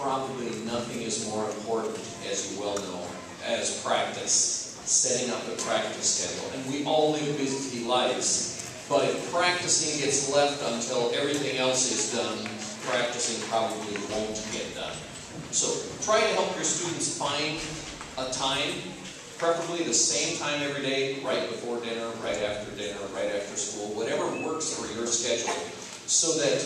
probably nothing is more important, as you well know, as practice, setting up a practice schedule. And we all live busy lives, but if practicing gets left until everything else is done, practicing probably won't get done. So try to help your students find a time, preferably the same time every day, right before dinner, right after school, whatever works for your schedule, so that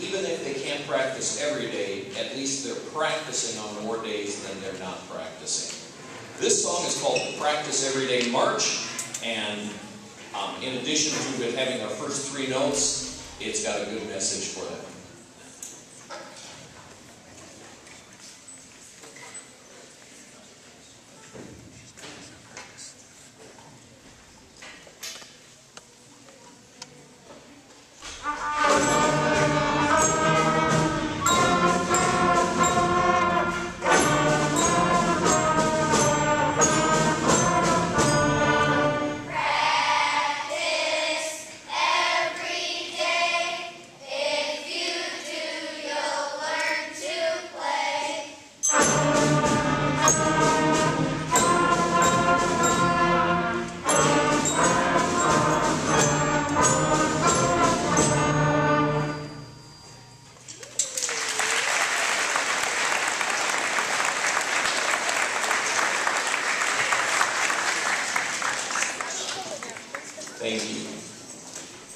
even if they can't practice every day, at least they're practicing on more days than they're not practicing. This song is called Practice Everyday March, and in addition to it having our first 3 notes, it's got a good message for them. Thank you.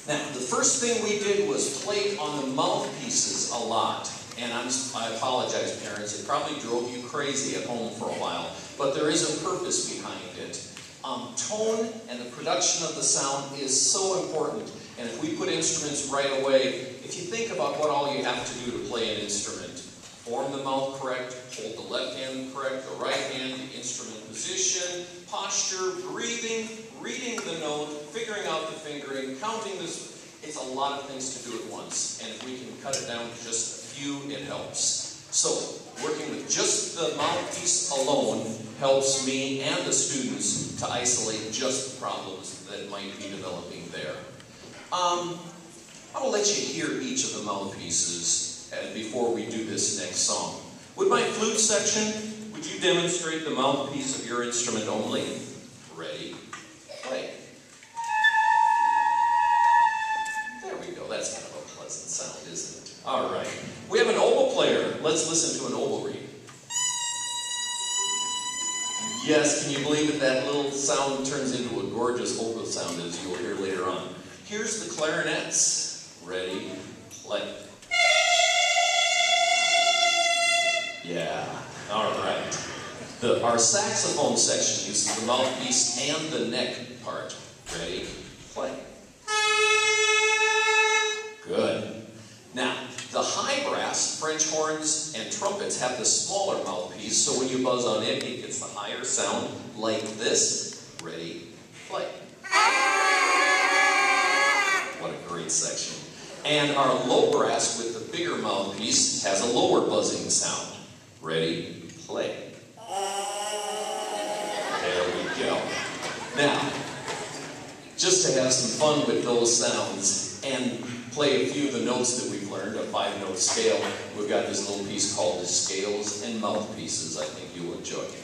Now, the first thing we did was play on the mouthpieces a lot. And I apologize, parents. It probably drove you crazy at home for a while. But there is a purpose behind it. Tone and the production of the sound is so important. And if we put instruments right away, if you think about what all you have to do to play an instrument, form the mouth correct, hold the left hand correct, the right hand, the instrument position, posture, breathing, reading the note, figuring out the fingering, counting this. It's a lot of things to do at once. And if we can cut it down to just a few, it helps. So, working with just the mouthpiece alone helps me and the students to isolate just the problems that might be developing there. I will let you hear each of the mouthpieces before we do this next song. With my flute section, would you demonstrate the mouthpiece of your instrument only? Ready, play. There we go. That's kind of a pleasant sound, isn't it? All right. We have an oboe player. Let's listen to an oboe reed. Yes, can you believe it? That little sound turns into a gorgeous oboe sound, as you'll hear later on. Here's the clarinets. Ready, play. Yeah, all right. Our saxophone section uses the mouthpiece and the neck part. Ready, play. Good. Now, the high brass, French horns, and trumpets have the smaller mouthpiece, so when you buzz on it, it gets the higher sound like this. Ready, play. What a great section. And our low brass with the bigger mouthpiece has a lower buzzing sound. Ready, play. There we go. Now, just to have some fun with those sounds and play a few of the notes that we've learned, a 5-note scale, we've got this little piece called the Scales and Mouthpieces. I think you'll enjoy it.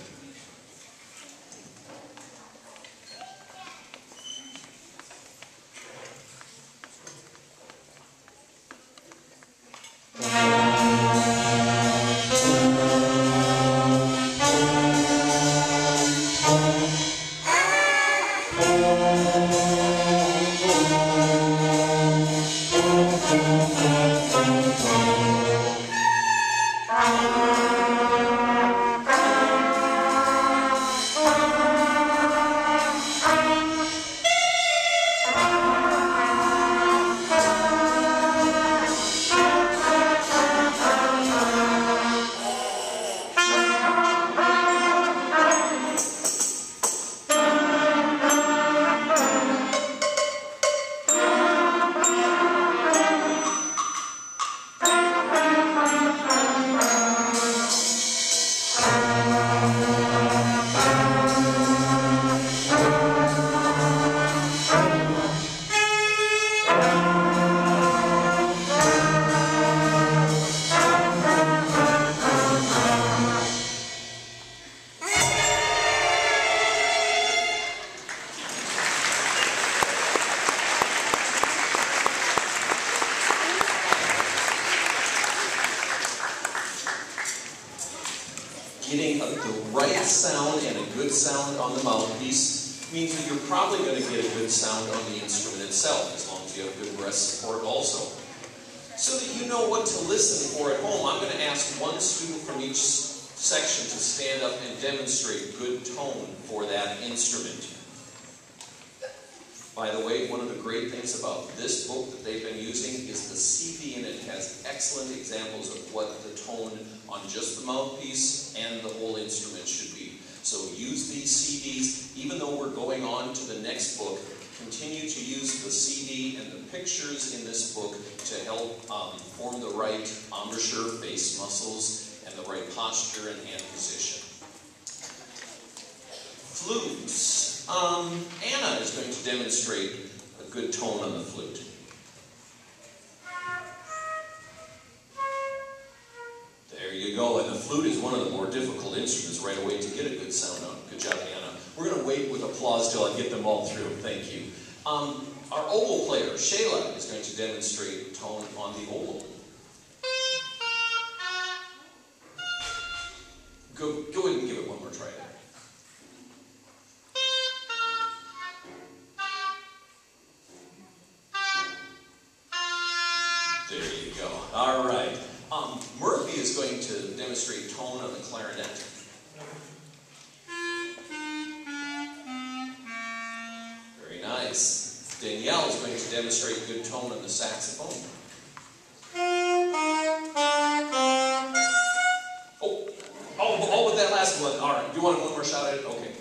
Getting the right sound and a good sound on the mouthpiece means that you're probably going to get a good sound on the instrument itself, as long as you have good breast support also. So that you know what to listen for at home, I'm going to ask one student from each section to stand up and demonstrate good tone for that instrument. By the way, one of the great things about this book that they've been using is the CD, and it has excellent examples of what the tone on just the mouthpiece and the whole instrument should be. So use these CDs, even though we're going on to the next book, continue to use the CD and the pictures in this book to help form the right embouchure, face muscles, and the right posture and hand position. Flutes. Anna is going to demonstrate a good tone on the flute. There you go, and the flute is one of the more difficult instruments right away to get a good sound on. Good job, Anna. We're going to wait with applause till I get them all through. Thank you. Our oboe player, Shayla, is going to demonstrate tone on the oboe. Go ahead and give it one more try there. There you go. All right. Murphy is going to demonstrate tone on the clarinet. Very nice. Danielle is going to demonstrate good tone on the saxophone. Oh, with that last one. All right. Do you want one more shot at it? Okay.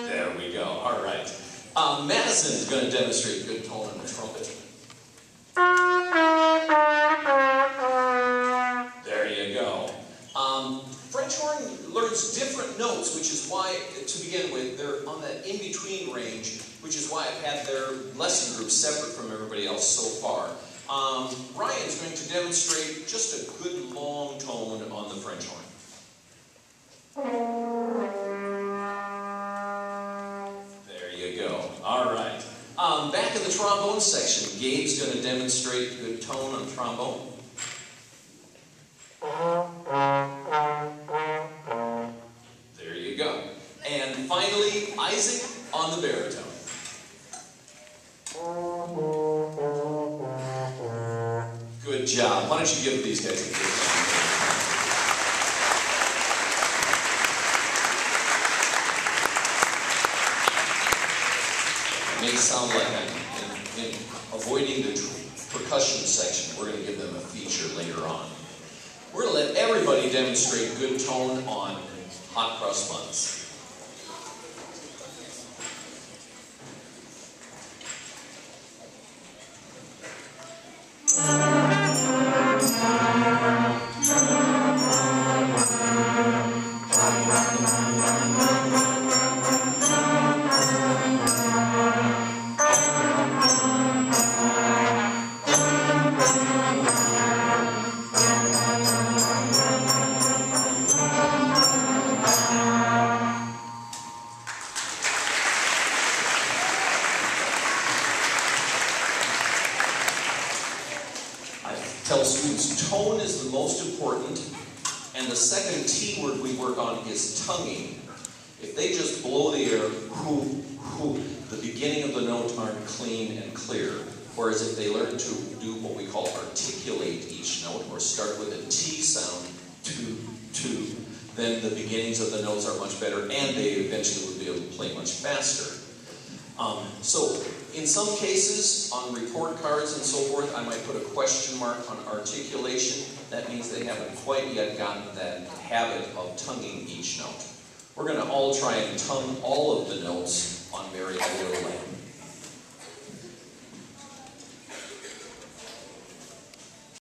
There we go. All right. Madison is going to demonstrate good tone on the trumpet. There you go. French horn learns different notes, which is why, to begin with, they're on that in-between range, which is why I've had their lesson group separate from everybody else so far. Ryan's going to demonstrate just a good long tone on the French horn. There you go. All right. Back in the trombone section, Gabe's going to demonstrate good tone on trombone. There you go. And finally, Isaac on the baritone. Good job. Why don't you give these guys a good round? It may sound like I'm in avoiding the percussion section. We're going to give them a feature later on. We're going to let everybody demonstrate good tone on hot cross buns. Tell students tone is the most important, and the second T word we work on is tonguing. If they just blow the air, hoo, hoo, the beginning of the note aren't clean and clear. Whereas if they learn to do what we call articulate each note, or start with a T sound, two, two, then the beginnings of the notes are much better, and they eventually will be able to play much faster. So, in some cases, on report cards and so forth, I might put a question mark on articulation. That means they haven't quite yet gotten that habit of tonguing each note. We're going to all try and tongue all of the notes on Mary Had a Little Lamb.